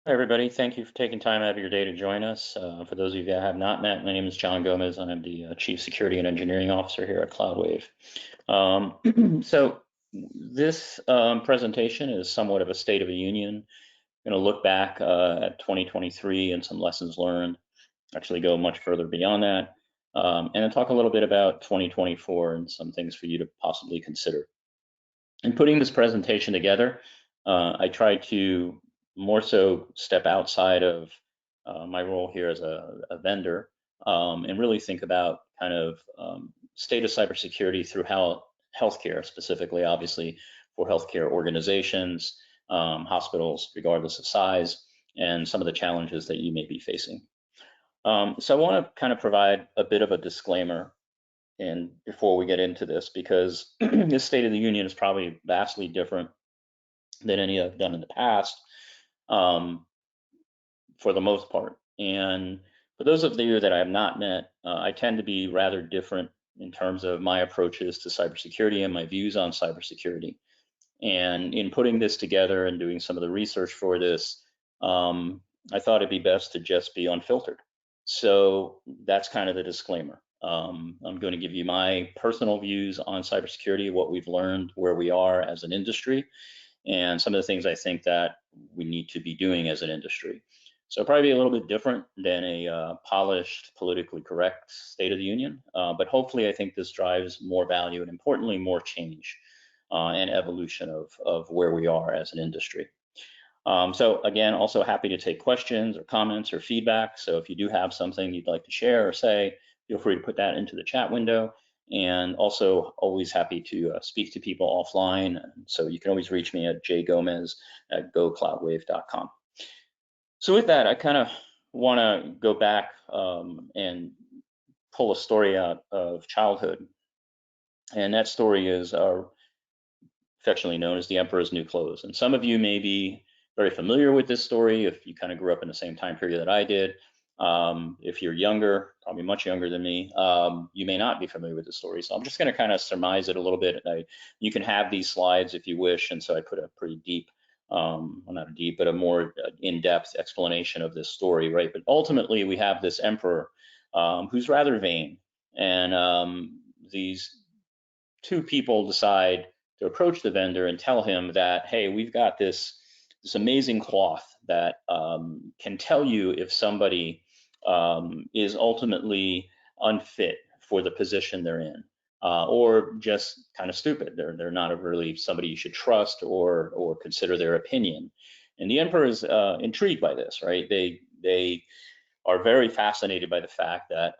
Hi, everybody. Thank you for taking time out of your day to join us. For those of you that I have not met, my name is John Gomez. I'm the Chief Security and Engineering Officer here at CloudWave. So this presentation is somewhat of a State of the Union. I'm going to look back at 2023 and some lessons learned, actually go much further beyond that, and then talk a little bit about 2024 and some things for you to possibly consider. In putting this presentation together, I tried to more so step outside of my role here as a vendor and really think about kind of state of cybersecurity through how healthcare, specifically, obviously, for healthcare organizations, hospitals, regardless of size, and some of the challenges that you may be facing. So I want to kind of provide a bit of a disclaimer and before we get into this, because this State of the Union is probably vastly different than any I've done in the past, um, for the most part. And for those of you that I have not met, I tend to be rather different in terms of my approaches to cybersecurity and my views on cybersecurity. And in putting this together and doing some of the research for this, um, I thought it'd be best to just be unfiltered. So that's kind of the disclaimer. I'm going to give you my personal views on cybersecurity, what we've learned, where we are as an industry, and some of the things I think that we need to be doing as an industry. So probably a little bit different than a polished, politically correct State of the Union, but hopefully I think this drives more value and importantly more change and evolution of where we are as an industry. So again, also happy to take questions or comments or feedback. So if you do have something you'd like to share or say, feel free to put that into the chat window. And also always happy to speak to people offline. So you can always reach me at jgomez@gocloudwave.com. So with that, I kind of want to go back and pull a story out of childhood. And that story is affectionately known as the Emperor's New Clothes. And some of you may be very familiar with this story if you kind of grew up in the same time period that I did. If you're younger, probably much younger than me, you may not be familiar with the story. So I'm just going to kind of surmise it a little bit. You can have these slides if you wish. And so I put a pretty deep, well, not a deep, but a more in-depth explanation of this story, right? But ultimately, we have this emperor who's rather vain. And these two people decide to approach the vendor and tell him that, hey, we've got this amazing cloth that can tell you if somebody is ultimately unfit for the position they're in, or just kind of stupid. They're not really somebody you should trust or consider their opinion. And the emperor is intrigued by this, right? They are very fascinated by the fact that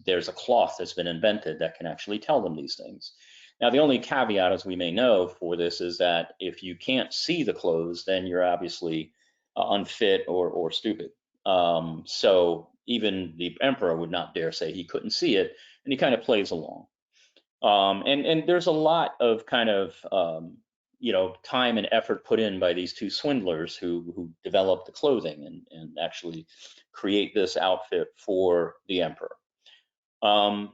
there's a cloth that's been invented that can actually tell them these things. Now, the only caveat, as we may know, for this is that if you can't see the clothes, then you're obviously unfit or stupid. So even the emperor would not dare say he couldn't see it, and he kind of plays along. And there's a lot of kind of time and effort put in by these two swindlers who develop the clothing and actually create this outfit for the emperor. Um,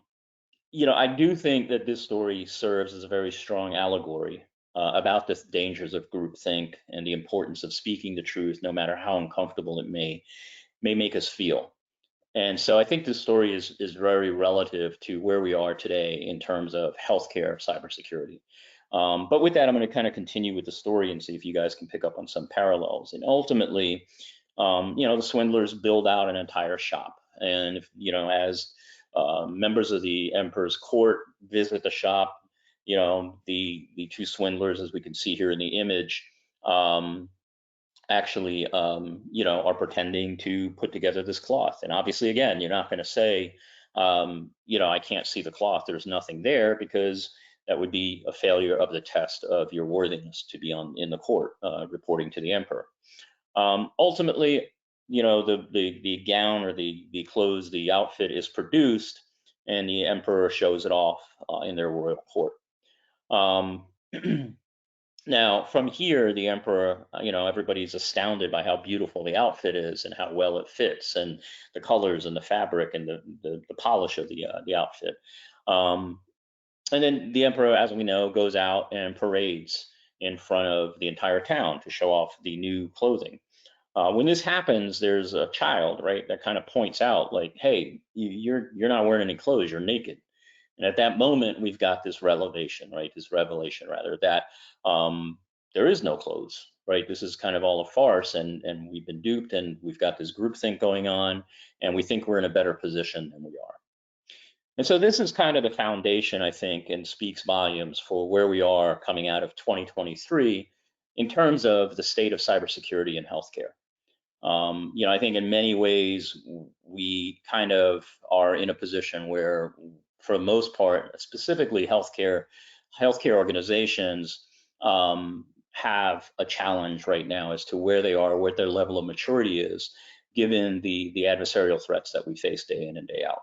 I do think that this story serves as a very strong allegory about the dangers of groupthink and the importance of speaking the truth, no matter how uncomfortable it may make us feel. And so I think this story is very relative to where we are today in terms of healthcare cybersecurity. But with that, I'm going to kind of continue with the story and see if you guys can pick up on some parallels. And ultimately, the swindlers build out an entire shop. And if, as members of the emperor's court visit the shop, the two swindlers, as we can see here in the image, um, actually, are pretending to put together this cloth. And obviously, again, you're not going to say, I can't see the cloth. There's nothing there, because that would be a failure of the test of your worthiness to be in the court, reporting to the emperor. Ultimately, the gown or the clothes, the outfit is produced, and the emperor shows it off in their royal court. Um, Now, from here, the emperor, everybody's astounded by how beautiful the outfit is and how well it fits, and the colors and the fabric and the polish of the outfit. Um, and then the emperor, as we know, goes out and parades in front of the entire town to show off the new clothing. When this happens, there's a child, right, that kind of points out, like, "Hey, you're not wearing any clothes. You're naked." And at that moment, we've got this revelation, right? This revelation, rather, that there is no clothes, right? This is kind of all a farce, and we've been duped, and we've got this groupthink going on, and we think we're in a better position than we are. And so this is kind of the foundation, I think, and speaks volumes for where we are coming out of 2023 in terms of the state of cybersecurity in healthcare. I think in many ways we kind of are in a position where, for the most part, specifically healthcare organizations have a challenge right now as to where they are, what their level of maturity is, given the adversarial threats that we face day in and day out.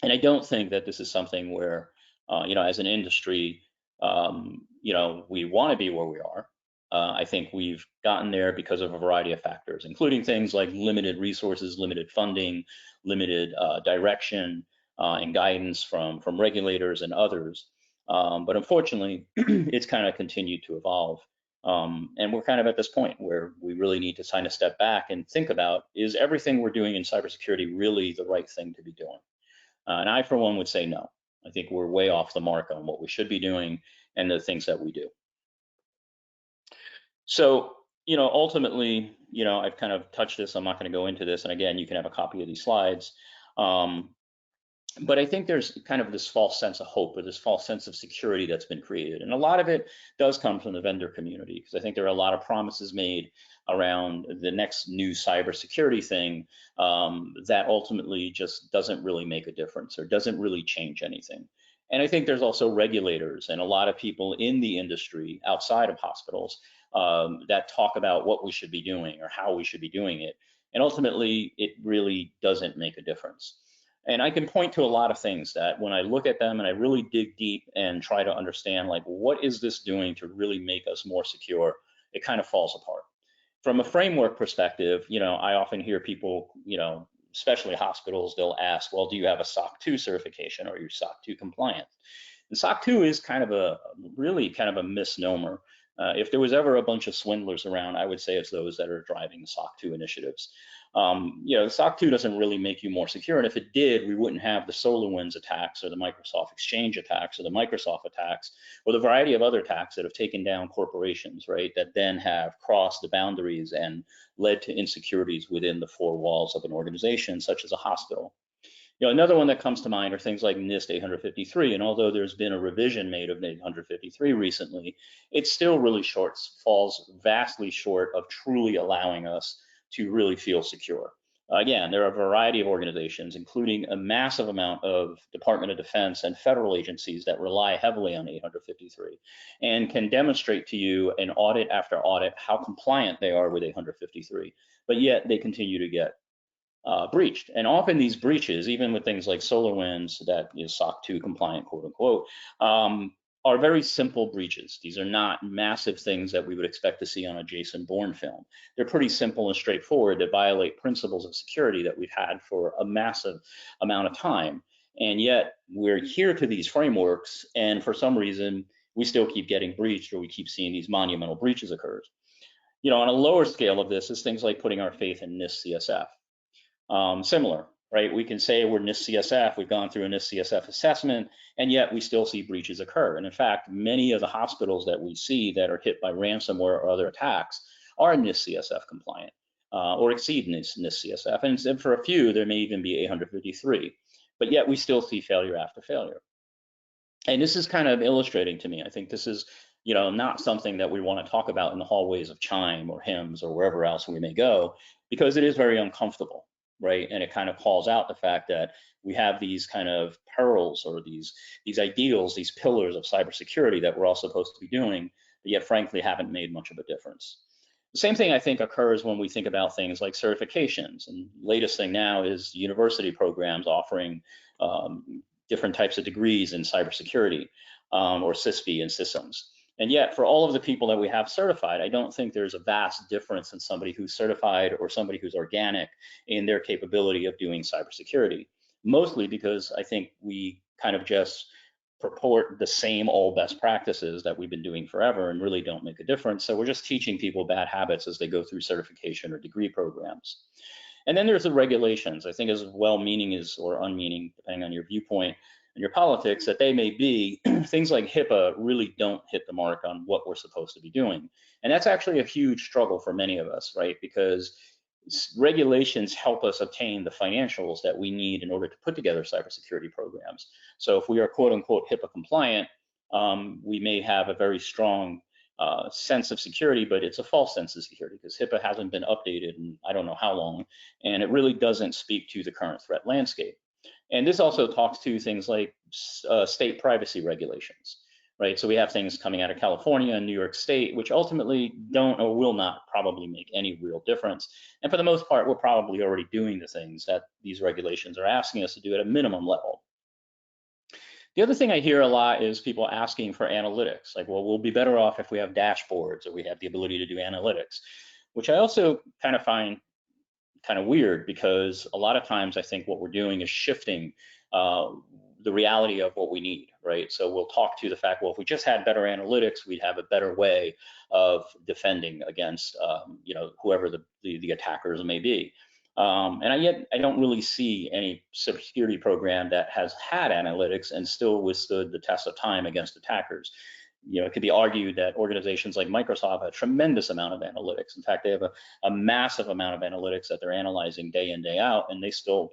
And I don't think that this is something where, as an industry, we want to be where we are. I think we've gotten there because of a variety of factors, including things like limited resources, limited funding, limited direction and guidance from regulators and others. But unfortunately, it's kind of continued to evolve. And we're kind of at this point where we really need to kind of step back and think about, is everything we're doing in cybersecurity really the right thing to be doing? And I, for one, would say no. I think we're way off the mark on what we should be doing and the things that we do. So, ultimately, I've kind of touched this. I'm not going to go into this. And again, you can have a copy of these slides. But I think there's kind of this false sense of hope or this false sense of security that's been created. And a lot of it does come from the vendor community, because I think there are a lot of promises made around the next new cybersecurity thing that ultimately just doesn't really make a difference or doesn't really change anything. And I think there's also regulators and a lot of people in the industry outside of hospitals that talk about what we should be doing or how we should be doing it. And ultimately, it really doesn't make a difference. And I can point to a lot of things that when I look at them and I really dig deep and try to understand, like, what is this doing to really make us more secure, it kind of falls apart. From a framework perspective, I often hear people, especially hospitals, they'll ask, well, do you have a SOC 2 certification or are you SOC 2 compliant? And SOC 2 is kind of a misnomer. If there was ever a bunch of swindlers around, I would say it's those that are driving the SOC 2 initiatives. The SOC 2 doesn't really make you more secure, and if it did, we wouldn't have the SolarWinds attacks or the Microsoft Exchange attacks or the Microsoft attacks or the variety of other attacks that have taken down corporations, right, that then have crossed the boundaries and led to insecurities within the four walls of an organization, such as a hospital. Another one that comes to mind are things like NIST 853, and although there's been a revision made of 853 recently, it still really falls vastly short of truly allowing us to really feel secure. Again, there are a variety of organizations, including a massive amount of Department of Defense and federal agencies that rely heavily on 853 and can demonstrate to you in audit after audit how compliant they are with 853, but yet they continue to get breached. And often these breaches, even with things like SolarWinds, that is SOC 2 compliant, quote unquote, are very simple breaches. These are not massive things that we would expect to see on a Jason Bourne film. They're pretty simple and straightforward that violate principles of security that we've had for a massive amount of time. And yet we're here to these frameworks, and for some reason, we still keep getting breached, or we keep seeing these monumental breaches occur. On a lower scale of this is things like putting our faith in NIST CSF. Similar, right? We can say we're NIST CSF, we've gone through a NIST CSF assessment, and yet we still see breaches occur. And in fact, many of the hospitals that we see that are hit by ransomware or other attacks are NIST CSF compliant or exceed NIST CSF. And for a few, there may even be 853, but yet we still see failure after failure. And this is kind of illustrating to me. I think this is, not something that we want to talk about in the hallways of Chime or HIMSS or wherever else we may go, because it is very uncomfortable, right? And it kind of calls out the fact that we have these kind of pearls or these ideals, these pillars of cybersecurity that we're all supposed to be doing, but yet frankly haven't made much of a difference. The same thing I think occurs when we think about things like certifications. And latest thing now is university programs offering different types of degrees in cybersecurity or CISP and systems. And yet, for all of the people that we have certified, I don't think there's a vast difference in somebody who's certified or somebody who's organic in their capability of doing cybersecurity. Mostly because I think we kind of just purport the same old best practices that we've been doing forever and really don't make a difference. So we're just teaching people bad habits as they go through certification or degree programs. And then there's the regulations. I think as well-meaning as or unmeaning, depending on your viewpoint and your politics, that they may be, things like HIPAA really don't hit the mark on what we're supposed to be doing. And that's actually a huge struggle for many of us, right? Because regulations help us obtain the financials that we need in order to put together cybersecurity programs. So if we are quote unquote HIPAA compliant, we may have a very strong sense of security, but it's a false sense of security because HIPAA hasn't been updated in I don't know how long, and it really doesn't speak to the current threat landscape. And this also talks to things like state privacy regulations, right? So we have things coming out of California and New York State, which ultimately don't or will not probably make any real difference. And for the most part, we're probably already doing the things that these regulations are asking us to do at a minimum level. The other thing I hear a lot is people asking for analytics, like, well, we'll be better off if we have dashboards or we have the ability to do analytics, which I also kind of find kind of weird because a lot of times I think what we're doing is shifting the reality of what we need, right? So we'll talk to the fact, well, if we just had better analytics, we'd have a better way of defending against, whoever the attackers may be. And yet I don't really see any security program that has had analytics and still withstood the test of time against attackers. It could be argued that organizations like Microsoft have a tremendous amount of analytics. In fact, they have a massive amount of analytics that they're analyzing day in, day out, and they still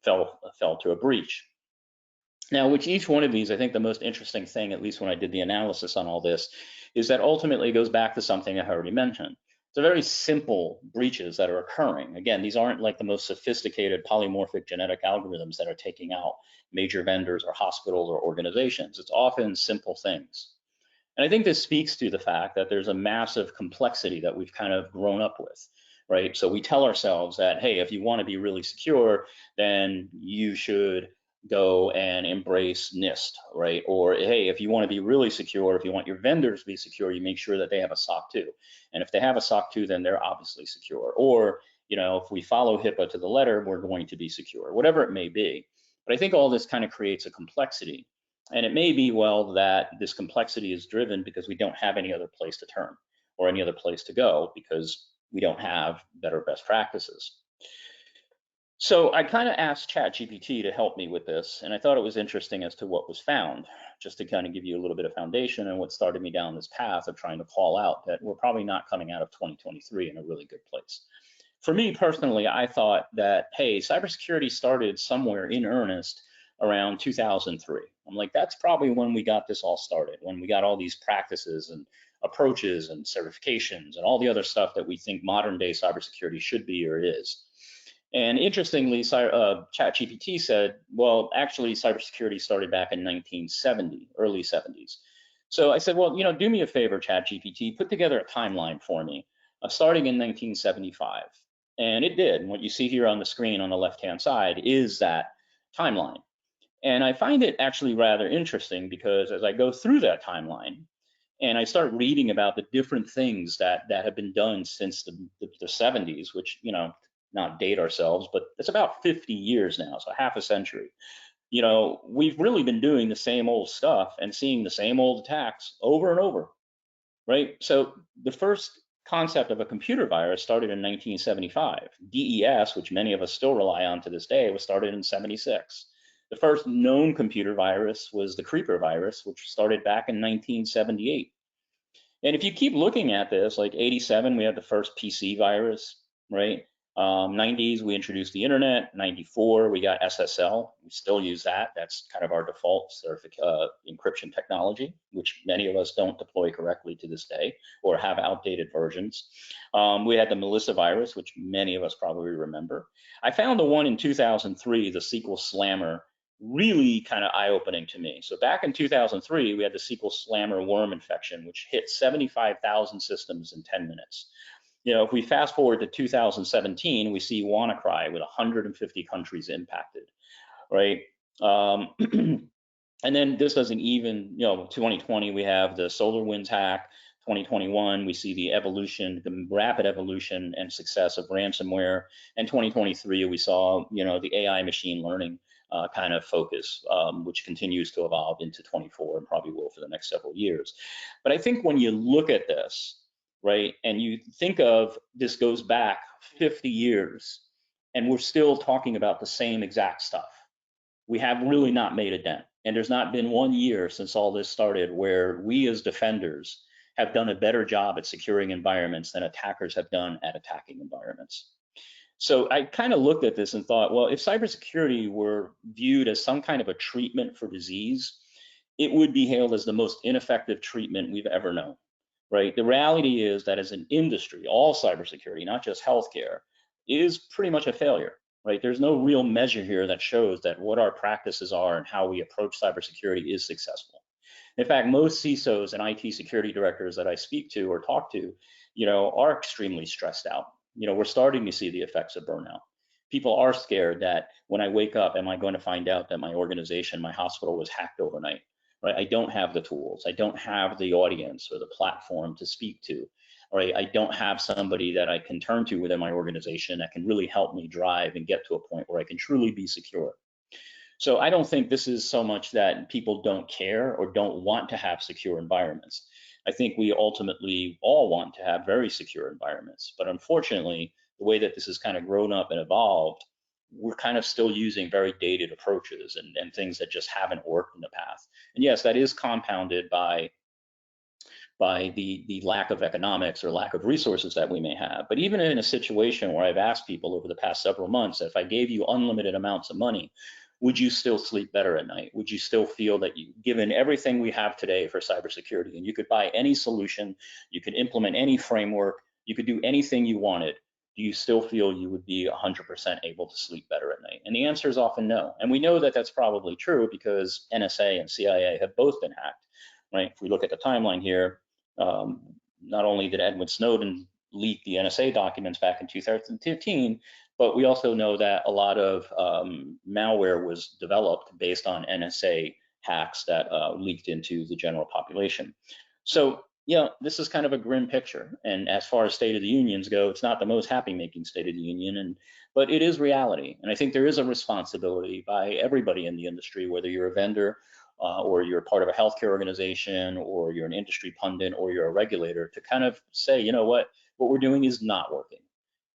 fell to a breach. Now, with each one of these, I think the most interesting thing, at least when I did the analysis on all this, is that ultimately it goes back to something I already mentioned. It's a very simple breaches that are occurring. Again, these aren't like the most sophisticated polymorphic genetic algorithms that are taking out major vendors or hospitals or organizations. It's often simple things. And I think this speaks to the fact that there's a massive complexity that we've kind of grown up with, right? So we tell ourselves that, hey, if you want to be really secure, then you should go and embrace NIST, right? Or, hey, if you want to be really secure, if you want your vendors to be secure, you make sure that they have a SOC 2. And if they have a SOC 2, then they're obviously secure. Or, if we follow HIPAA to the letter, we're going to be secure, whatever it may be. But I think all this kind of creates a complexity. And it may be, well, that this complexity is driven because we don't have any other place to turn or any other place to go because we don't have better best practices. So I kind of asked ChatGPT to help me with this, and I thought it was interesting as to what was found, just to kind of give you a little bit of foundation and what started me down this path of trying to call out that we're probably not coming out of 2023 in a really good place. For me personally, I thought that, hey, cybersecurity started somewhere in earnest around 2003. I'm like, that's probably when we got this all started, when we got all these practices and approaches and certifications and all the other stuff that we think modern day cybersecurity should be or is. And interestingly, ChatGPT said, well, actually, cybersecurity started back in 1970, early 70s. So I said, well, do me a favor, ChatGPT, put together a timeline for me, starting in 1975. And it did. And what you see here on the screen on the left-hand side is that timeline. And I find it actually rather interesting because as I go through that timeline and I start reading about the different things that have been done since the 70s, which, not date ourselves, but it's about 50 years now, so half a century. We've really been doing the same old stuff and seeing the same old attacks over and over, right? So the first concept of a computer virus started in 1975. DES, which many of us still rely on to this day, was started in 76. The first known computer virus was the creeper virus, which started back in 1978. And if you keep looking at this, like 87, we had the first PC virus, right? 90s, we introduced the internet. 94, we got SSL. We still use that. That's kind of our default encryption technology, which many of us don't deploy correctly to this day or have outdated versions. We had the Melissa virus, which many of us probably remember. I found the one in 2003, the SQL Slammer, really kind of eye-opening to me. So back in 2003, we had the SQL Slammer worm infection, which hit 75,000 systems in 10 minutes. If we fast forward to 2017, we see WannaCry with 150 countries impacted, right? And then this doesn't even, 2020, we have the SolarWinds hack. 2021, we see the evolution, the rapid evolution and success of ransomware. And 2023, we saw, the AI machine learning kind of focus, which continues to evolve into 24 and probably will for the next several years. But I think when you look at this, right, and you think of this goes back 50 years, and we're still talking about the same exact stuff. We have really not made a dent. And there's not been 1 year since all this started where we as defenders have done a better job at securing environments than attackers have done at attacking environments. So I kind of looked at this and thought, well, if cybersecurity were viewed as some kind of a treatment for disease, it would be hailed as the most ineffective treatment we've ever known, right? The reality is that as an industry, all cybersecurity, not just healthcare, is pretty much a failure, right? There's no real measure here that shows that what our practices are and how we approach cybersecurity is successful. In fact, most CISOs and IT security directors that I speak to or talk to, are extremely stressed out. We're starting to see the effects of burnout. People are scared that when I wake up, am I going to find out that my organization, my hospital was hacked overnight, right? I don't have the tools. I don't have the audience or the platform to speak to, right? I don't have somebody that I can turn to within my organization that can really help me drive and get to a point where I can truly be secure. So I don't think this is so much that people don't care or don't want to have secure environments. I think we ultimately all want to have very secure environments, but unfortunately, the way that this has kind of grown up and evolved, we're kind of still using very dated approaches and things that just haven't worked in the past. And yes, that is compounded by the lack of economics or lack of resources that we may have. But even in a situation where I've asked people over the past several months, if I gave you unlimited amounts of money, would you still sleep better at night? Would you still feel that given everything we have today for cybersecurity, and you could buy any solution, you could implement any framework, you could do anything you wanted, do you still feel you would be 100% able to sleep better at night? And the answer is often no. And we know that that's probably true because NSA and CIA have both been hacked, right? If we look at the timeline here, not only did Edward Snowden leak the NSA documents back in 2015, but we also know that a lot of malware was developed based on NSA hacks that leaked into the general population. So, this is kind of a grim picture. And as far as State of the Unions go, it's not the most happy-making State of the Union, but it is reality. And I think there is a responsibility by everybody in the industry, whether you're a vendor or you're part of a healthcare organization, or you're an industry pundit, or you're a regulator, to kind of say, what we're doing is not working,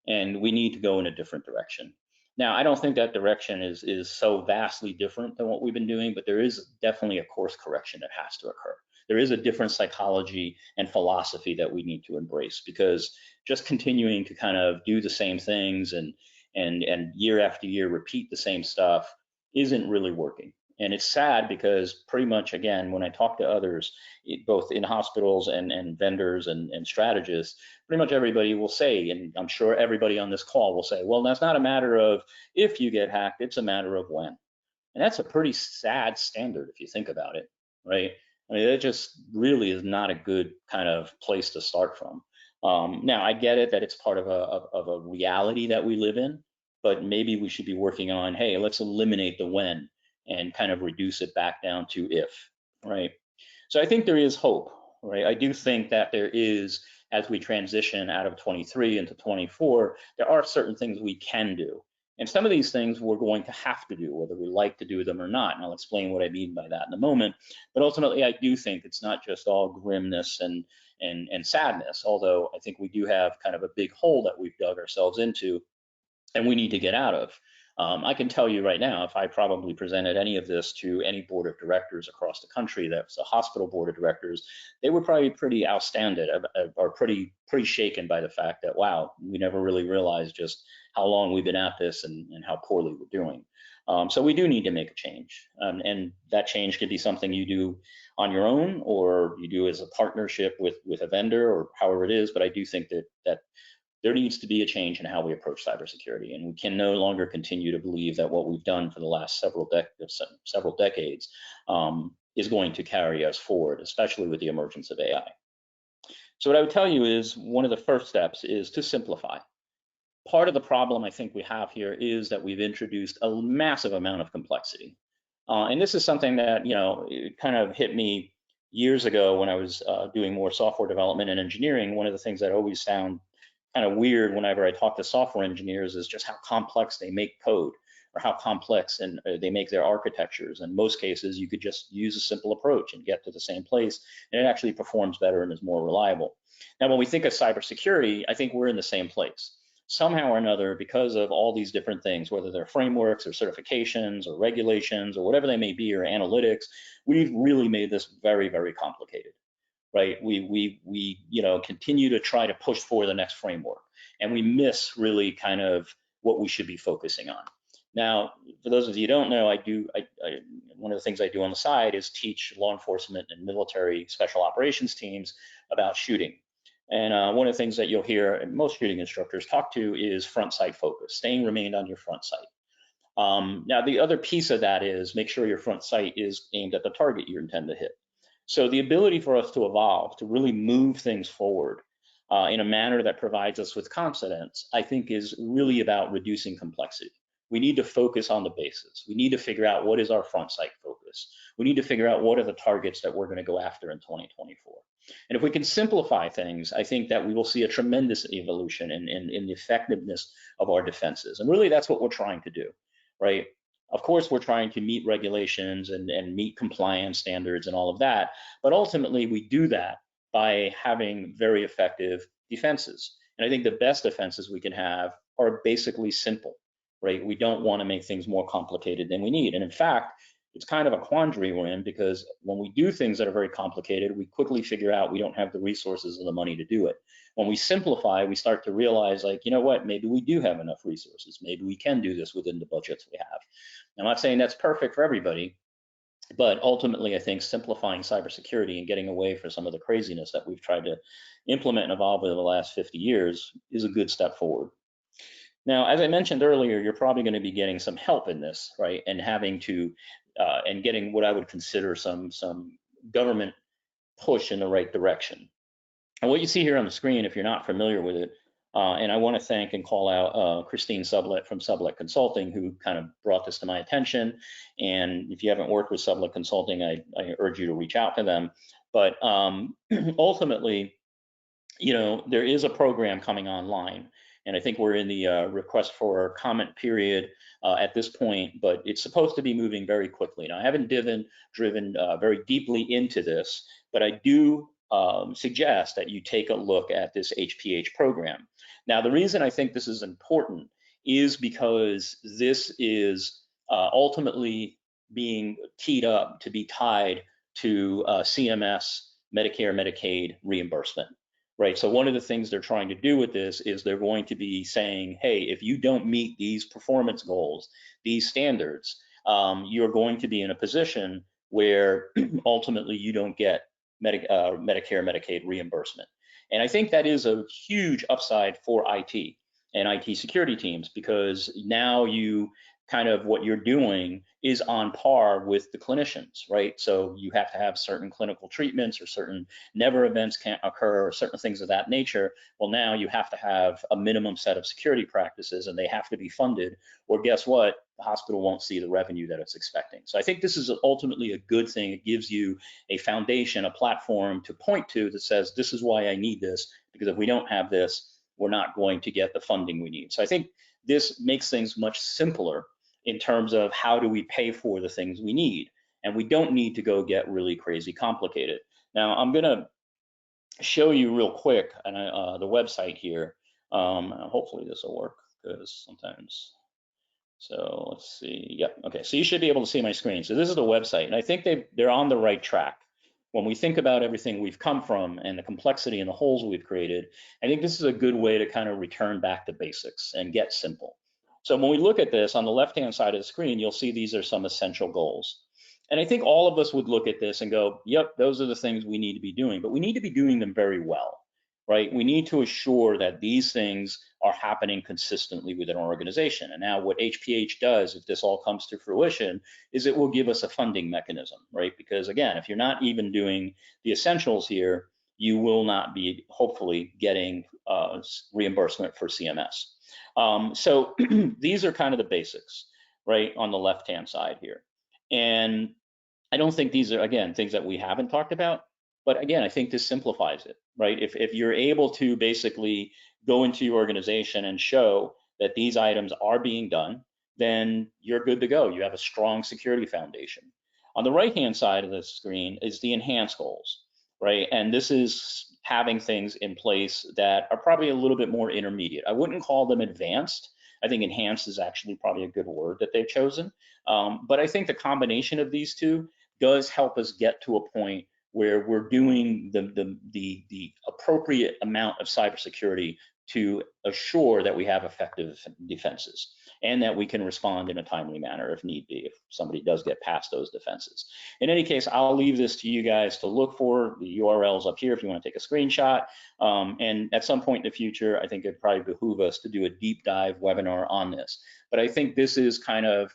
and we need to go in a different direction. Now, I don't think that direction is so vastly different than what we've been doing, but there is definitely a course correction that has to occur. There is a different psychology and philosophy that we need to embrace, because just continuing to kind of do the same things and year after year repeat the same stuff isn't really working. And it's sad because pretty much, again, when I talk to others, both in hospitals and vendors and strategists, pretty much everybody will say, and I'm sure everybody on this call will say, well, that's not a matter of if you get hacked, it's a matter of when. And that's a pretty sad standard if you think about it, right? I mean, it just really is not a good kind of place to start from. Now, I get it that it's part of a reality that we live in, but maybe we should be working on, hey, let's eliminate the when and kind of reduce it back down to if, right? So I think there is hope, right? I do think that there is, as we transition out of 23 into 24, there are certain things we can do. And some of these things we're going to have to do, whether we like to do them or not. And I'll explain what I mean by that in a moment. But ultimately, I do think it's not just all grimness and sadness, although I think we do have kind of a big hole that we've dug ourselves into and we need to get out of. I can tell you right now, if I probably presented any of this to any board of directors across the country, that's a hospital board of directors, they were probably pretty outstanded or pretty shaken by the fact that, wow, we never really realized just how long we've been at this and how poorly we're doing. So we do need to make a change. And that change could be something you do on your own, or you do as a partnership with a vendor, or however it is. But I do think that there needs to be a change in how we approach cybersecurity, and we can no longer continue to believe that what we've done for the last several decades is going to carry us forward, especially with the emergence of AI. So what I would tell you is one of the first steps is to simplify. Part of the problem I think we have here is that we've introduced a massive amount of complexity. And this is something that, it kind of hit me years ago when I was doing more software development and engineering. One of the things that I always found kind of weird whenever I talk to software engineers is just how complex they make code, or how complex and they make their architectures. In most cases, you could just use a simple approach and get to the same place, and it actually performs better and is more reliable. Now, when we think of cybersecurity, I think we're in the same place. Somehow or another, because of all these different things, whether they're frameworks or certifications or regulations or whatever they may be, or analytics, we've really made this very, very complicated, right? We continue to try to push for the next framework, and we miss really kind of what we should be focusing on. Now, for those of you who don't know, one of the things I do on the side is teach law enforcement and military special operations teams about shooting. And one of the things that you'll hear most shooting instructors talk to is front sight focus, staying remained on your front sight. Now, the other piece of that is make sure your front sight is aimed at the target you intend to hit. So the ability for us to evolve, to really move things forward in a manner that provides us with confidence, I think is really about reducing complexity. We need to focus on the basis. We need to figure out what is our front sight focus. We need to figure out what are the targets that we're going to go after in 2024. And if we can simplify things, I think that we will see a tremendous evolution in the effectiveness of our defenses. And really, that's what we're trying to do, right? Of course, we're trying to meet regulations and meet compliance standards and all of that, but ultimately we do that by having very effective defenses. And I think the best defenses we can have are basically simple, right? We don't want to make things more complicated than we need. And in fact, it's kind of a quandary we're in, because when we do things that are very complicated, we quickly figure out we don't have the resources or the money to do it. When we simplify, we start to realize, like, you know what, maybe we do have enough resources. Maybe we can do this within the budgets we have. I'm not saying that's perfect for everybody, but ultimately, I think simplifying cybersecurity and getting away from some of the craziness that we've tried to implement and evolve over the last 50 years is a good step forward. Now, as I mentioned earlier, you're probably going to be getting some help in this, right? And having to, and getting what I would consider some government push in the right direction. And what you see here on the screen, if you're not familiar with it, and I want to thank and call out Christine Sublet from Sublet Consulting, who kind of brought this to my attention. And if you haven't worked with Sublet Consulting, I urge you to reach out to them. But ultimately, there is a program coming online. And I think we're in the request for comment period at this point, but it's supposed to be moving very quickly. Now, I haven't driven very deeply into this, but I do suggest that you take a look at this HPH program. Now, the reason I think this is important is because this is ultimately being teed up to be tied to CMS, Medicare, Medicaid reimbursement. Right. So one of the things they're trying to do with this is they're going to be saying, hey, if you don't meet these performance goals, these standards, you're going to be in a position where ultimately you don't get Medicare, Medicaid reimbursement. And I think that is a huge upside for IT and IT security teams, because now what you're doing is on par with the clinicians, right? So you have to have certain clinical treatments, or certain never events can't occur, or certain things of that nature. Well, now you have to have a minimum set of security practices, and they have to be funded, or guess what? The hospital won't see the revenue that it's expecting. So I think this is ultimately a good thing. It gives you a foundation, a platform to point to that says, this is why I need this, because if we don't have this, we're not going to get the funding we need. So I think this makes things much simpler in terms of how do we pay for the things we need. And we don't need to go get really crazy complicated. Now, I'm going to show you real quick the website here. Hopefully this will work, because sometimes. So let's see. Yep. Okay. So you should be able to see my screen. So this is the website, and I think they're on the right track. When we think about everything we've come from and the complexity and the holes we've created, I think this is a good way to kind of return back to basics and get simple. So when we look at this on the left-hand side of the screen, you'll see these are some essential goals. And I think all of us would look at this and go, yep, those are the things we need to be doing, but we need to be doing them very well, right? We need to assure that these things are happening consistently within our organization. And now what HPH does, if this all comes to fruition, is it will give us a funding mechanism, right? Because again, if you're not even doing the essentials here, you will not be hopefully getting reimbursement for CMS. So these are kind of the basics, right, on the left-hand side here. And I don't think these are, again, things that we haven't talked about, but again, I think this simplifies it, right? If you're able to basically go into your organization and show that these items are being done, then you're good to go. You have a strong security foundation. On the right-hand side of the screen is the enhanced goals, right? And this is having things in place that are probably a little bit more intermediate. I wouldn't call them advanced. I think enhanced is actually probably a good word that they've chosen. But I think the combination of these two does help us get to a point where we're doing the appropriate amount of cybersecurity to assure that we have effective defenses and that we can respond in a timely manner if need be, if somebody does get past those defenses. In any case, I'll leave this to you guys to look for. The URL's up here if you want to take a screenshot. And at some point in the future, I think it'd probably behoove us to do a deep dive webinar on this. But I think this is kind of,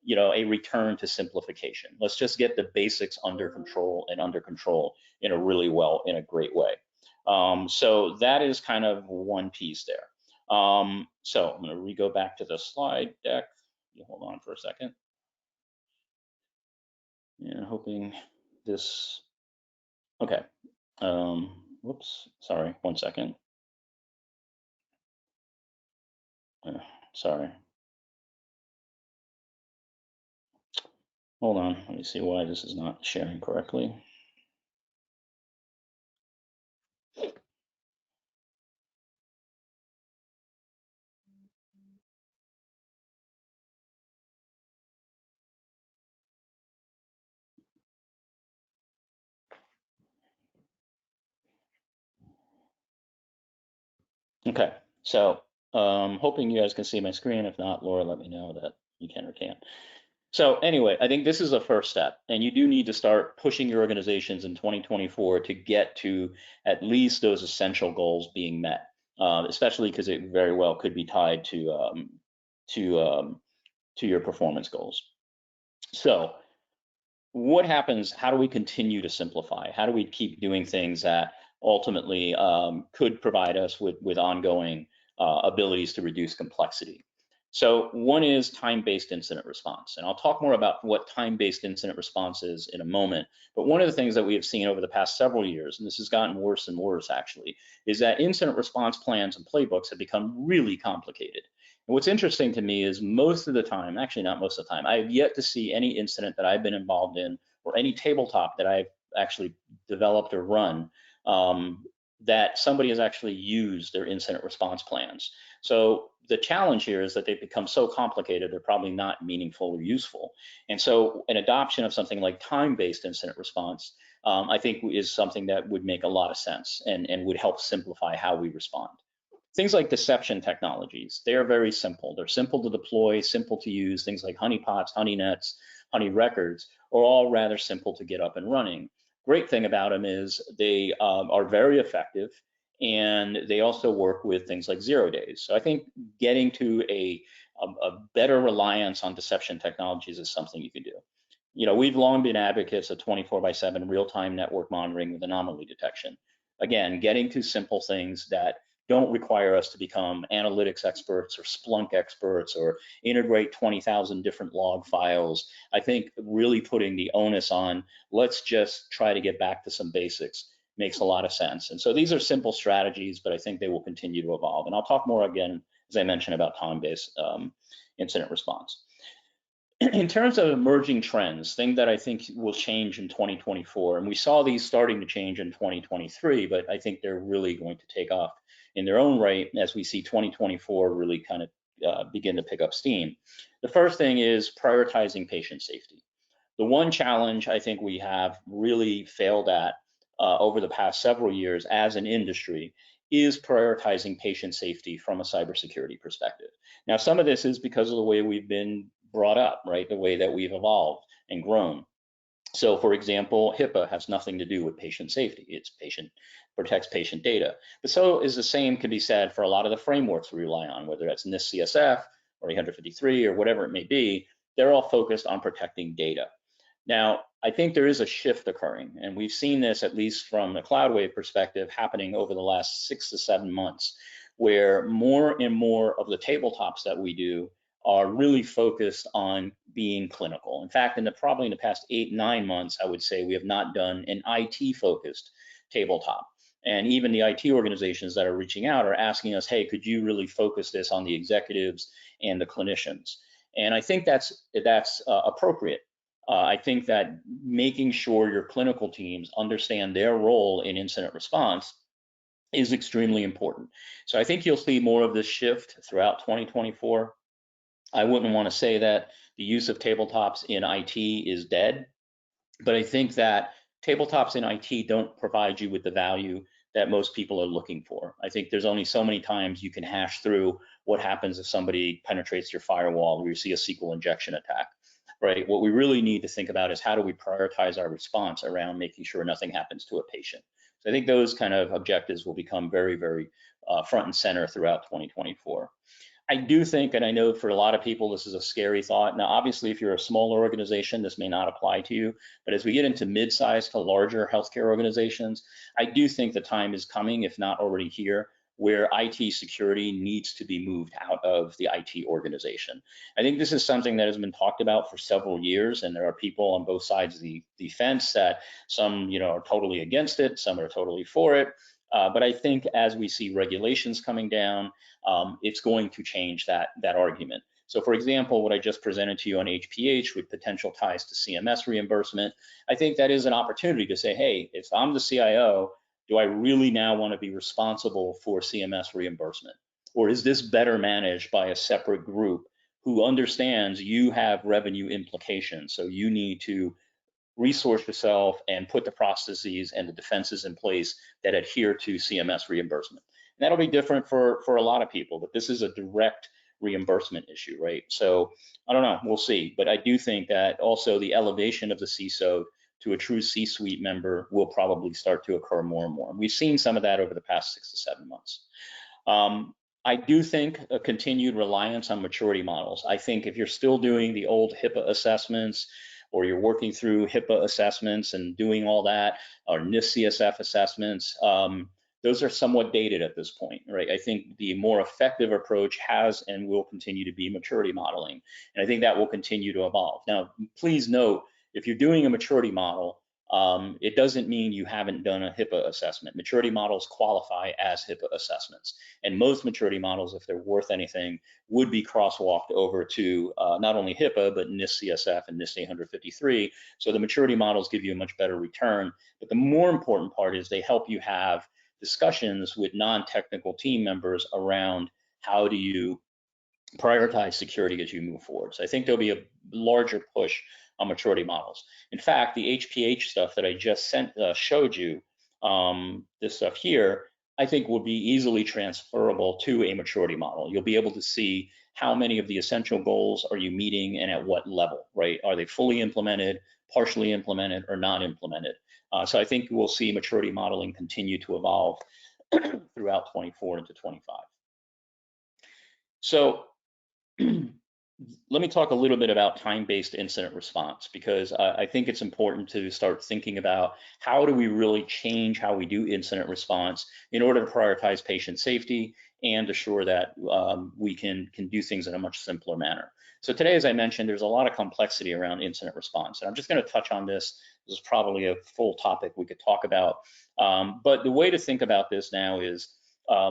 you know, a return to simplification. Let's just get the basics under control in a great way. So that is kind of one piece there. So I'm going to go back to the slide deck. You hold on for a second. Yeah, hoping this. Okay. Whoops. Sorry. 1 second. Sorry. Hold on. Let me see why this is not sharing correctly. Okay, so hoping you guys can see my screen. If not, Laura, let me know that you can or can't. So anyway, I think this is a first step, and you do need to start pushing your organizations in 2024 to get to at least those essential goals being met, especially because it very well could be tied to your performance goals. So what happens? How do we continue to simplify? How do we keep doing things that ultimately could provide us with ongoing abilities to reduce complexity? So one is time-based incident response, and I'll talk more about what time-based incident response is in a moment. But one of the things that we have seen over the past several years, and this has gotten worse and worse actually, is that incident response plans and playbooks have become really complicated. And what's interesting to me is most of the time, actually not most of the time, I have yet to see any incident that I've been involved in or any tabletop that I've actually developed or run that somebody has actually used their incident response plans. So the challenge here is that they've become so complicated, they're probably not meaningful or useful. And so an adoption of something like time-based incident response, I think is something that would make a lot of sense and would help simplify how we respond. Things like deception technologies, they are very simple. They're simple to deploy, simple to use. Things like honeypots, honey nets, honey records are all rather simple to get up and running. Great thing about them is they are very effective, and they also work with things like 0 days. So I think getting to a better reliance on deception technologies is something you can do. You know, we've long been advocates of 24/7 real-time network monitoring with anomaly detection. Again, getting to simple things that don't require us to become analytics experts or Splunk experts or integrate 20,000 different log files. I think really putting the onus on, let's just try to get back to some basics makes a lot of sense. And so these are simple strategies, but I think they will continue to evolve. And I'll talk more again, as I mentioned, about time-based incident response. In terms of emerging trends, things that I think will change in 2024, and we saw these starting to change in 2023, but I think they're really going to take off in their own right as we see 2024 really kind of begin to pick up steam. The first thing is prioritizing patient safety. The one challenge I think we have really failed at over the past several years as an industry is prioritizing patient safety from a cybersecurity perspective. Now, some of this is because of the way we've been brought up, right? The way that we've evolved and grown. So for example, HIPAA has nothing to do with patient safety. It's protects patient data. But so is the same can be said for a lot of the frameworks we rely on, whether that's NIST CSF or 853 or whatever it may be, they're all focused on protecting data. Now, I think there is a shift occurring, and we've seen this, at least from the CloudWave perspective, happening over the last 6 to 7 months, where more and more of the tabletops that we do are really focused on being clinical. In fact, probably in the past 8, 9 months, I would say we have not done an IT-focused tabletop. And even the IT organizations that are reaching out are asking us, hey, could you really focus this on the executives and the clinicians? And I think that's appropriate. I think that making sure your clinical teams understand their role in incident response is extremely important. So I think you'll see more of this shift throughout 2024. I wouldn't want to say that the use of tabletops in IT is dead, but I think that tabletops in IT don't provide you with the value that most people are looking for. I think there's only so many times you can hash through what happens if somebody penetrates your firewall or you see a SQL injection attack, right? What we really need to think about is how do we prioritize our response around making sure nothing happens to a patient. So I think those kind of objectives will become very, very front and center throughout 2024. I do think, and I know for a lot of people, this is a scary thought. Now, obviously, if you're a smaller organization, this may not apply to you. But as we get into mid-sized to larger healthcare organizations, I do think the time is coming, if not already here, where IT security needs to be moved out of the IT organization. I think this is something that has been talked about for several years, and there are people on both sides of the fence that some, are totally against it, some are totally for it. But I think as we see regulations coming down, it's going to change that argument. So for example, what I just presented to you on HPH with potential ties to CMS reimbursement, I think that is an opportunity to say, hey, if I'm the CIO, do I really now want to be responsible for CMS reimbursement? Or is this better managed by a separate group who understands you have revenue implications? So you need to resource yourself and put the processes and the defenses in place that adhere to CMS reimbursement. And that'll be different for a lot of people, but this is a direct reimbursement issue, right? So I don't know, we'll see. But I do think that also the elevation of the CISO to a true C-suite member will probably start to occur more and more. And we've seen some of that over the past 6 to 7 months. I do think a continued reliance on maturity models. I think if you're still doing the old HIPAA assessments, or you're working through HIPAA assessments and doing all that, or NIST CSF assessments, those are somewhat dated at this point, right? I think the more effective approach has and will continue to be maturity modeling. And I think that will continue to evolve. Now, please note, if you're doing a maturity model, it doesn't mean you haven't done a HIPAA assessment. Maturity models qualify as HIPAA assessments. And most maturity models, if they're worth anything, would be crosswalked over to not only HIPAA, but NIST CSF and NIST 853. So the maturity models give you a much better return. But the more important part is they help you have discussions with non-technical team members around how do you prioritize security as you move forward. So I think there'll be a larger push on maturity models. In fact, the HPH stuff that I just showed you, this stuff here, I think will be easily transferable to a maturity model. You'll be able to see how many of the essential goals are you meeting and at what level, right? Are they fully implemented, partially implemented, or not implemented? So I think we'll see maturity modeling continue to evolve throughout 24 into 25. So let me talk a little bit about time-based incident response, because I think it's important to start thinking about how do we really change how we do incident response in order to prioritize patient safety and assure that we can do things in a much simpler manner. So today, as I mentioned, there's a lot of complexity around incident response, and I'm just going to touch on this. This is probably a full topic we could talk about, but the way to think about this now is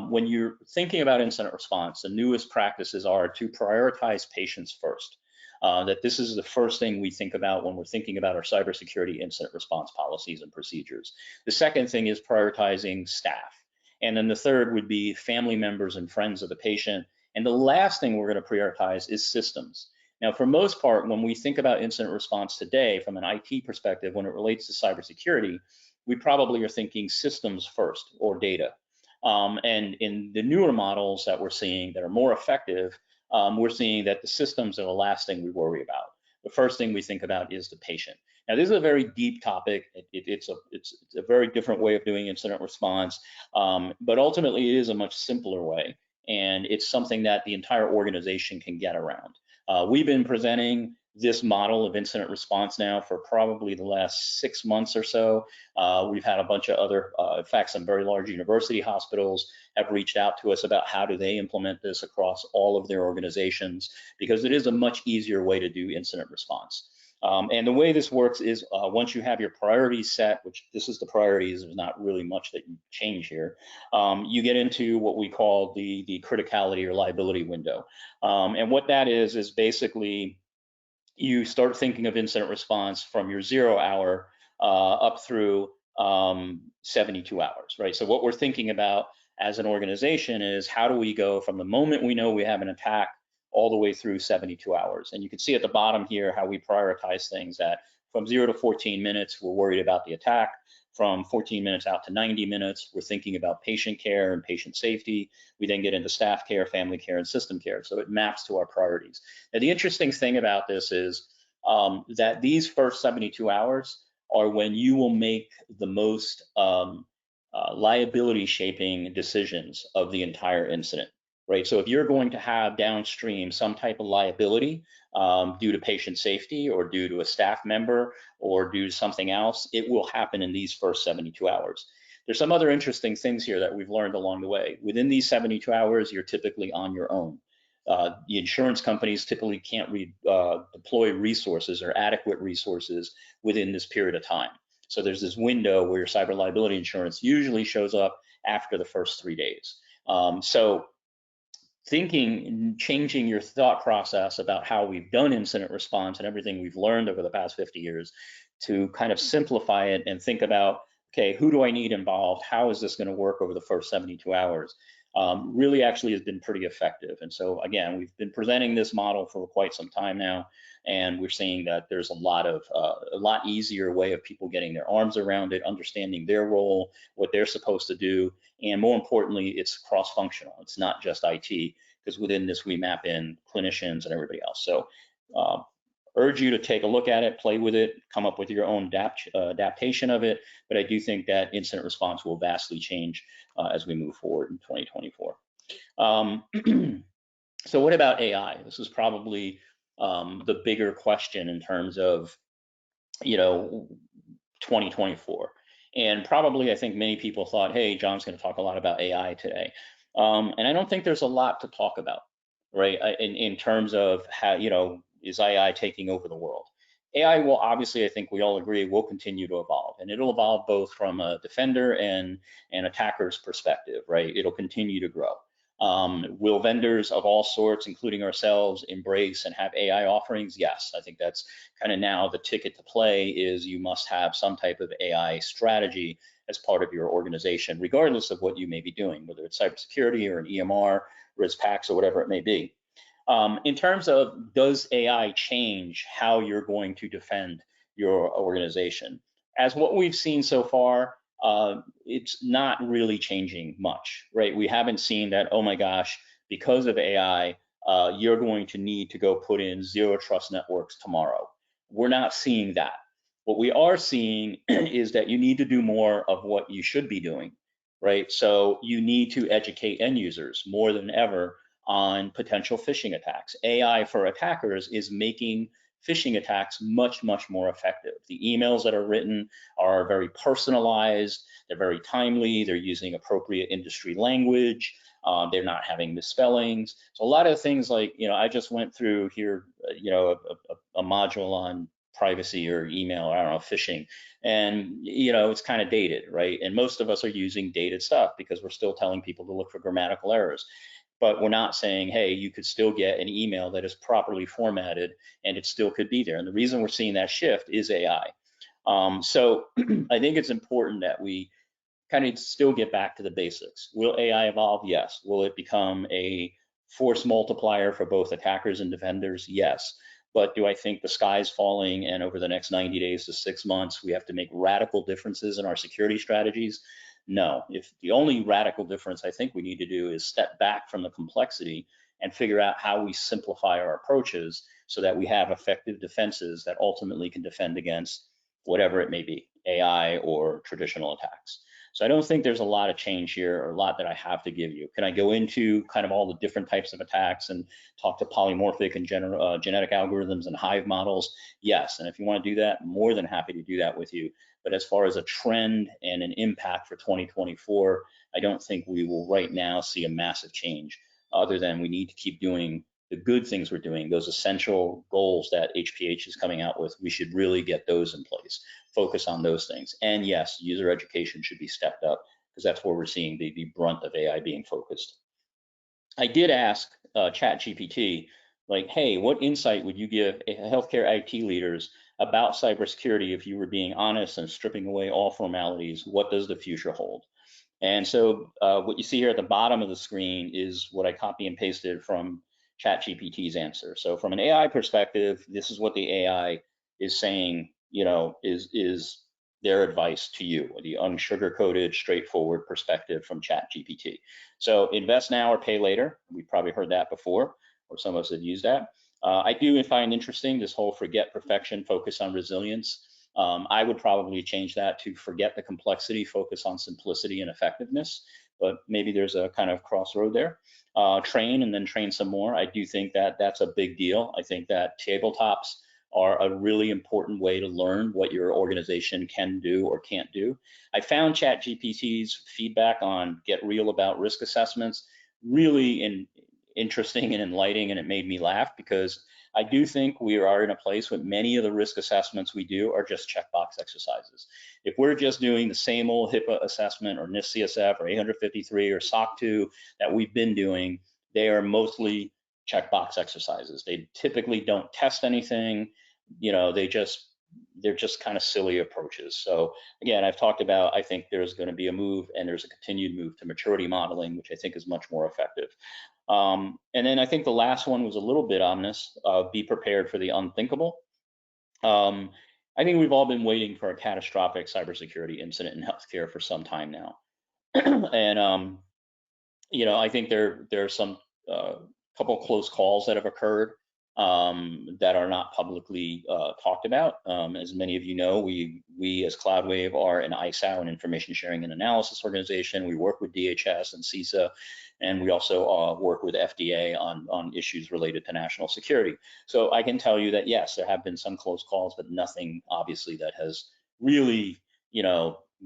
when you're thinking about incident response, the newest practices are to prioritize patients first. That this is the first thing we think about when we're thinking about our cybersecurity incident response policies and procedures. The second thing is prioritizing staff. And then the third would be family members and friends of the patient. And the last thing we're going to prioritize is systems. Now, for most part, when we think about incident response today from an IT perspective, when it relates to cybersecurity, we probably are thinking systems first or data. And in the newer models that we're seeing that are more effective, we're seeing that the systems are the last thing we worry about. The first thing we think about is the patient. Now, this is a very deep topic. It's a very different way of doing incident response, but ultimately it is a much simpler way, and it's something that the entire organization can get around. We've been presenting this model of incident response now for probably the last 6 months or so. We've had a bunch of other, in fact, some very large university hospitals have reached out to us about how do they implement this across all of their organizations, because it is a much easier way to do incident response. And the way this works is once you have your priorities set, which this is the priorities, there's not really much that you change here, you get into what we call the criticality or liability window. And what that is basically you start thinking of incident response from your 0 hour up through 72 hours, right? So what we're thinking about as an organization is how do we go from the moment we know we have an attack all the way through 72 hours. And you can see at the bottom here how we prioritize things that from 0 to 14 minutes, we're worried about the attack. From 14 minutes out to 90 minutes, we're thinking about patient care and patient safety. We then get into staff care, family care, and system care. So it maps to our priorities. Now, the interesting thing about this is that these first 72 hours are when you will make the most liability shaping decisions of the entire incident, right? So if you're going to have downstream some type of liability due to patient safety or due to a staff member or due to something else, it will happen in these first 72 hours. There's some other interesting things here that we've learned along the way. Within these 72 hours, you're typically on your own. The insurance companies typically can't deploy resources or adequate resources within this period of time. So there's this window where your cyber liability insurance usually shows up after the first 3 days. So changing your thought process about how we've done incident response and everything we've learned over the past 50 years to kind of simplify it and think about, okay, who do I need involved? How is this going to work over the first 72 hours? Really actually has been pretty effective. And so again, we've been presenting this model for quite some time now, and we're seeing that there's a lot easier way of people getting their arms around it, understanding their role, what they're supposed to do, and more importantly, it's cross-functional. It's not just IT, because within this we map in clinicians and everybody else. So urge you to take a look at it, play with it, come up with your own adaptation of it. But I do think that incident response will vastly change as we move forward in 2024. So what about AI? This is probably the bigger question in terms of, 2024. And probably I think many people thought, hey, John's going to talk a lot about AI today. And I don't think there's a lot to talk about, right? In terms of how, is AI taking over the world? AI will obviously, I think we all agree, will continue to evolve, and it'll evolve both from a defender and an attacker's perspective, right? It'll continue to grow. Will vendors of all sorts, including ourselves, embrace and have AI offerings? Yes, I think that's kind of now the ticket to play is you must have some type of AI strategy as part of your organization, regardless of what you may be doing, whether it's cybersecurity or an EMR, risk packs, or whatever it may be. In terms of does AI change how you're going to defend your organization? As what we've seen so far, it's not really changing much, right? We haven't seen that, oh my gosh, because of AI, you're going to need to go put in zero trust networks tomorrow. We're not seeing that. What we are seeing is that you need to do more of what you should be doing, right? So you need to educate end users more than ever on potential phishing attacks. AI for attackers is making phishing attacks much, much more effective. The emails that are written are very personalized, they're very timely, they're using appropriate industry language, they're not having misspellings. So a lot of things like, I just went through here, a module on privacy or email, I don't know, phishing, and it's kind of dated, right? And most of us are using dated stuff because we're still telling people to look for grammatical errors. But we're not saying, hey, you could still get an email that is properly formatted and it still could be there. And the reason we're seeing that shift is AI. So I think it's important that we kind of still get back to the basics. Will AI evolve? Yes. Will it become a force multiplier for both attackers and defenders? Yes. But do I think the sky's falling and over the next 90 days to 6 months, we have to make radical differences in our security strategies? No. If the only radical difference I think we need to do is step back from the complexity and figure out how we simplify our approaches so that we have effective defenses that ultimately can defend against whatever it may be, AI or traditional attacks. So I don't think there's a lot of change here or a lot that I have to give you. Can I go into kind of all the different types of attacks and talk to polymorphic and genetic algorithms and hive models? Yes, and if you want to do that, I'm more than happy to do that with you. But as far as a trend and an impact for 2024, I don't think we will right now see a massive change other than we need to keep doing the good things we're doing, those essential goals that HPH is coming out with, we should really get those in place, focus on those things. And yes, user education should be stepped up because that's where we're seeing the brunt of AI being focused. I did ask ChatGPT, like, hey, what insight would you give healthcare IT leaders about cybersecurity if you were being honest and stripping away all formalities? What does the future hold? And so what you see here at the bottom of the screen is what I copy and pasted from ChatGPT's answer. So from an AI perspective, this is what the AI is saying, is their advice to you, the unsugar-coated, straightforward perspective from ChatGPT. So invest now or pay later. We've probably heard that before, or some of us have used that. I do find interesting this whole forget perfection, focus on resilience. I would probably change that to forget the complexity, focus on simplicity and effectiveness, but maybe there's a kind of crossroad there. Train and then train some more. I do think that that's a big deal. I think that tabletops are a really important way to learn what your organization can do or can't do. I found ChatGPT's feedback on get real about risk assessments really interesting and enlightening, and it made me laugh because I do think we are in a place where many of the risk assessments we do are just checkbox exercises. If we're just doing the same old HIPAA assessment or NIST CSF or 853 or SOC 2 that we've been doing, they are mostly checkbox exercises. They typically don't test anything. They're just kind of silly approaches. So again, I've talked about, I think there's going to be a move, and there's a continued move to maturity modeling, which I think is much more effective. And then I think the last one was a little bit ominous, be prepared for the unthinkable. I think we've all been waiting for a catastrophic cybersecurity incident in healthcare for some time now. And, I think there are some couple close calls that have occurred that are not publicly talked about. As many of you know, we as CloudWave are an ISAO, an information sharing and analysis organization. We work with DHS and CISA, and we also work with FDA on issues related to national security. So I can tell you that yes, there have been some close calls, but nothing obviously that has really,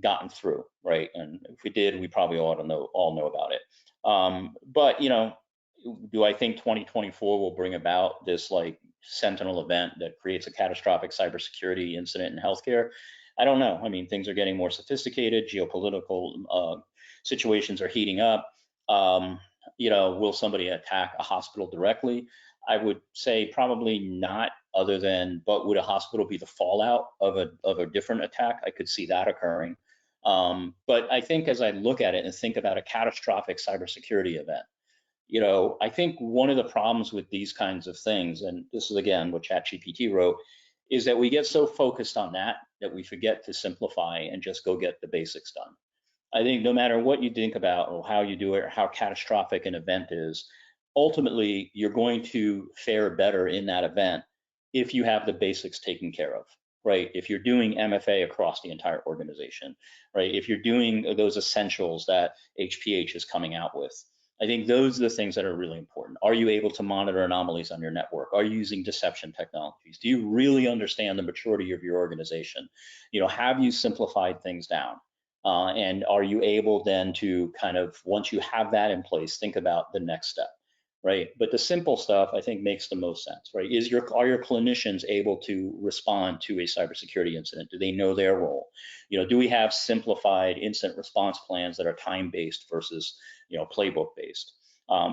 gotten through, right? And if we did, we probably all know about it. But do I think 2024 will bring about this like sentinel event that creates a catastrophic cybersecurity incident in healthcare? I don't know. I mean, things are getting more sophisticated. Geopolitical situations are heating up. Will somebody attack a hospital directly? I would say probably not, but would a hospital be the fallout of a different attack? I could see that occurring. But I think as I look at it and think about a catastrophic cybersecurity event, I think one of the problems with these kinds of things, and this is again what ChatGPT wrote, is that we get so focused on that we forget to simplify and just go get the basics done. I think no matter what you think about or how you do it or how catastrophic an event is, ultimately you're going to fare better in that event if you have the basics taken care of, right? If you're doing MFA across the entire organization, right? If you're doing those essentials that HPH is coming out with. I think those are the things that are really important. Are you able to monitor anomalies on your network? Are you using deception technologies? Do you really understand the maturity of your organization? Have you simplified things down? And are you able then to kind of, once you have that in place, think about the next step, right? But the simple stuff I think makes the most sense, right? Are your clinicians able to respond to a cybersecurity incident? Do they know their role? Do we have simplified incident response plans that are time-based versus playbook based?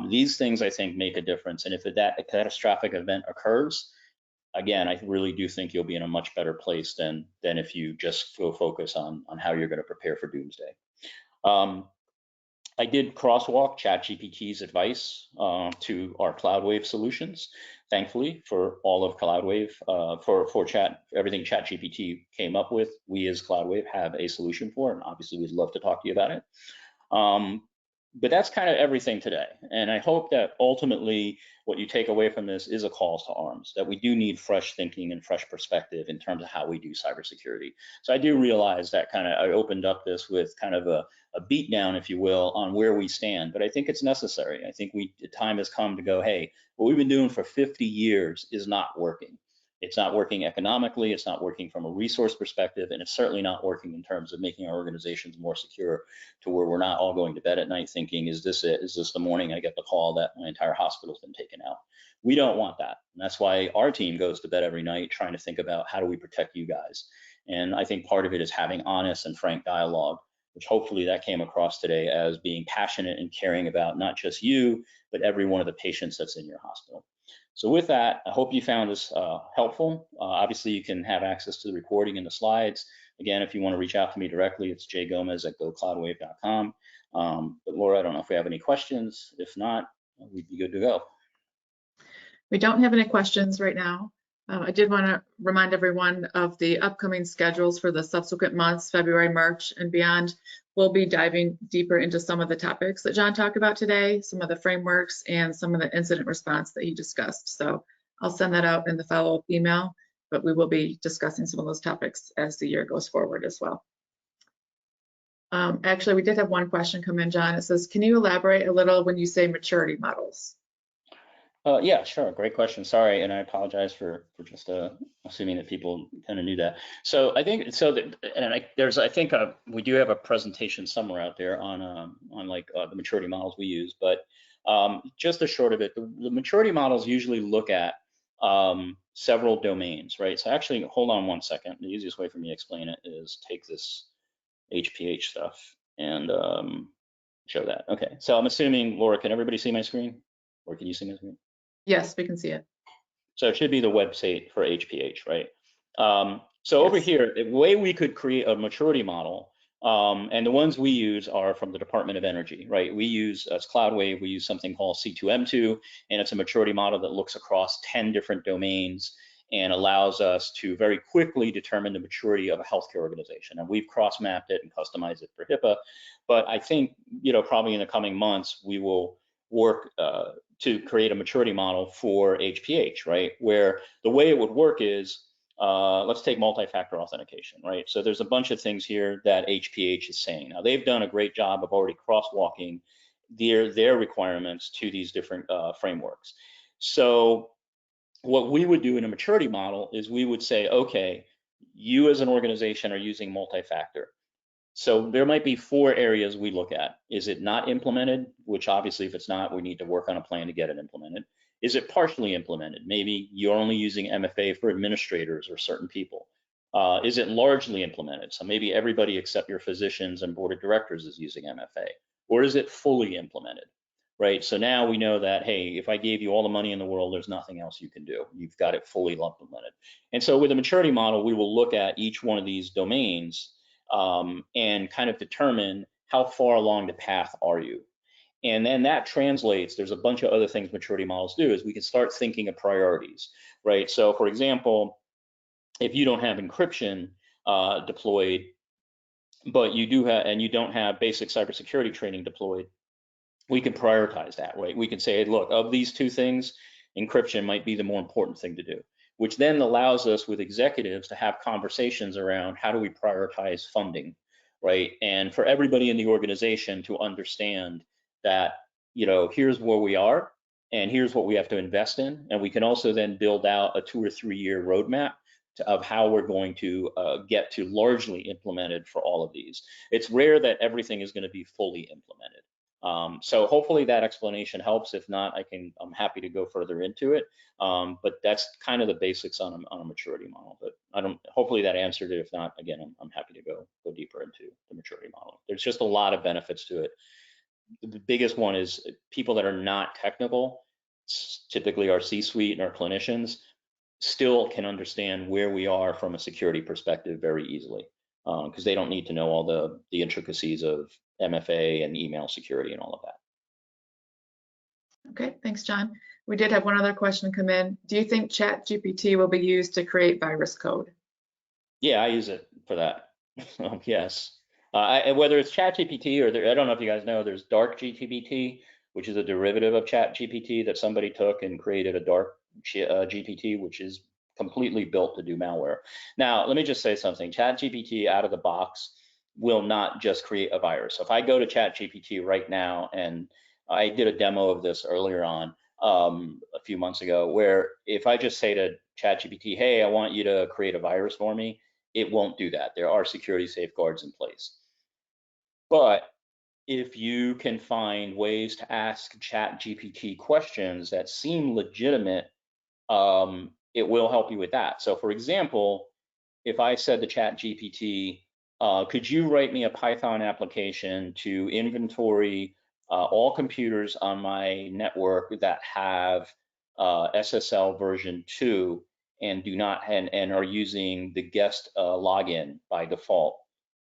These things I think make a difference. And if a catastrophic event occurs, again, I really do think you'll be in a much better place than if you just go focus on how you're going to prepare for doomsday. I did crosswalk ChatGPT's advice to our CloudWave solutions. Thankfully, for all of CloudWave, for everything ChatGPT came up with, we as CloudWave have a solution for, and obviously we'd love to talk to you about it. But that's kind of everything today. And I hope that ultimately what you take away from this is a call to arms, that we do need fresh thinking and fresh perspective in terms of how we do cybersecurity. So I do realize that I opened up this with kind of a beat down, if you will, on where we stand, but I think it's necessary. I think the time has come to go, hey, what we've been doing for 50 years is not working. It's not working economically, it's not working from a resource perspective, and it's certainly not working in terms of making our organizations more secure to where we're not all going to bed at night thinking, is this it? Is this the morning I get the call that my entire hospital's been taken out? We don't want that. And that's why our team goes to bed every night trying to think about how do we protect you guys. And I think part of it is having honest and frank dialogue, which hopefully that came across today as being passionate and caring about not just you, but every one of the patients that's in your hospital. So with that, I hope you found this helpful. Obviously, you can have access to the recording and the slides. Again, if you want to reach out to me directly, it's jgomez@gocloudwave.com. But Laura, I don't know if we have any questions. If not, we'd be good to go. We don't have any questions right now. I did want to remind everyone of the upcoming schedules for the subsequent months, February, March, and beyond. We'll be diving deeper into some of the topics that John talked about today, some of the frameworks, and some of the incident response that he discussed. So I'll send that out in the follow-up email, but we will be discussing some of those topics as the year goes forward as well. Actually, we did have one question come in, John. It says, can you elaborate a little when you say maturity models? Yeah, sure. Great question. Sorry, and I apologize for just assuming that people kind of knew that. So I think so. I think we do have a presentation somewhere out there on like the maturity models we use. But just the short of it, the maturity models usually look at several domains, right? So actually, hold on one second. The easiest way for me to explain it is take this HPH stuff and show that. Okay. So I'm assuming, Laura, can everybody see my screen, or can you see my screen? Yes, we can see it. So it should be the website for HPH, right? So yes. Over here, the way we could create a maturity model, and the ones we use are from the Department of Energy, right? We use, as CloudWave, we use something called C2M2, and it's a maturity model that looks across 10 different domains and allows us to very quickly determine the maturity of a healthcare organization. And we've cross-mapped it and customized it for HIPAA. But I think, probably in the coming months, we will work to create a maturity model for HPH, right? Where the way it would work is, let's take multi-factor authentication, right? So there's a bunch of things here that HPH is saying. Now, they've done a great job of already crosswalking their requirements to these different frameworks. So what we would do in a maturity model is we would say, okay, you as an organization are using multi-factor. So there might be 4 areas we look at. Is it not implemented? Which obviously, if it's not, we need to work on a plan to get it implemented. Is it partially implemented? Maybe you're only using MFA for administrators or certain people. Is it largely implemented? So maybe everybody except your physicians and board of directors is using MFA. Or is it fully implemented? Right, so now we know that, hey, if I gave you all the money in the world, there's nothing else you can do. You've got it fully implemented. And so with a maturity model, we will look at each one of these domains and kind of determine how far along the path are you. And then that translates, there's a bunch of other things maturity models do, is we can start thinking of priorities, right? So for example, if you don't have encryption deployed, but you do have, and you don't have basic cybersecurity training deployed, we can prioritize that, right? We can say, look, of these 2 things, encryption might be the more important thing to do, which then allows us with executives to have conversations around how do we prioritize funding, right? And for everybody in the organization to understand that, here's where we are and here's what we have to invest in. And we can also then build out a 2 or 3 year roadmap of how we're going to get to largely implemented for all of these. It's rare that everything is going to be fully implemented. So hopefully that explanation helps. If not, I'm happy to go further into it. But that's kind of the basics on a maturity model. But hopefully that answered it. If not, again, I'm happy to go deeper into the maturity model. There's just a lot of benefits to it. The biggest one is people that are not technical, typically our C-suite and our clinicians, still can understand where we are from a security perspective very easily. Because they don't need to know all the intricacies of MFA and email security and all of that. Okay, thanks, John. We did have one other question come in. Do you think ChatGPT will be used to create virus code? Yeah, I use it for that. Yes. Whether it's ChatGPT or I don't know if you guys know, there's dark GPT, which is a derivative of ChatGPT that somebody took and created a dark GPT, which is completely built to do malware. Now, let me just say something. ChatGPT out of the box will not just create a virus. So if I go to ChatGPT right now, and I did a demo of this earlier on, a few months ago, where if I just say to ChatGPT, hey, I want you to create a virus for me, it won't do that. There are security safeguards in place. But if you can find ways to ask ChatGPT questions that seem legitimate, it will help you with that. So for example, if I said to ChatGPT, could you write me a Python application to inventory all computers on my network that have SSL version 2 and do not and are using the guest login by default,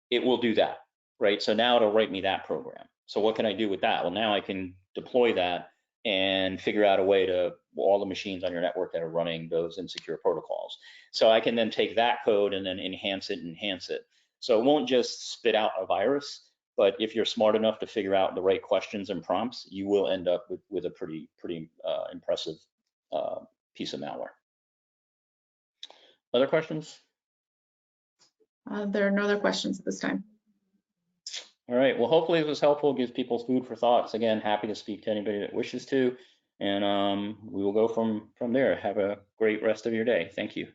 it will do that, right? So now it'll write me that program. So what can I do with that? Well, now I can deploy that and figure out a way to all the machines on your network that are running those insecure protocols. So I can then take that code and then enhance it. So it won't just spit out a virus, but if you're smart enough to figure out the right questions and prompts, you will end up with a pretty impressive piece of malware. Other questions? There are no other questions at this time. All right, well, hopefully this was helpful, gives people food for thoughts. Again, happy to speak to anybody that wishes to, and we will go from there. Have a great rest of your day. Thank you.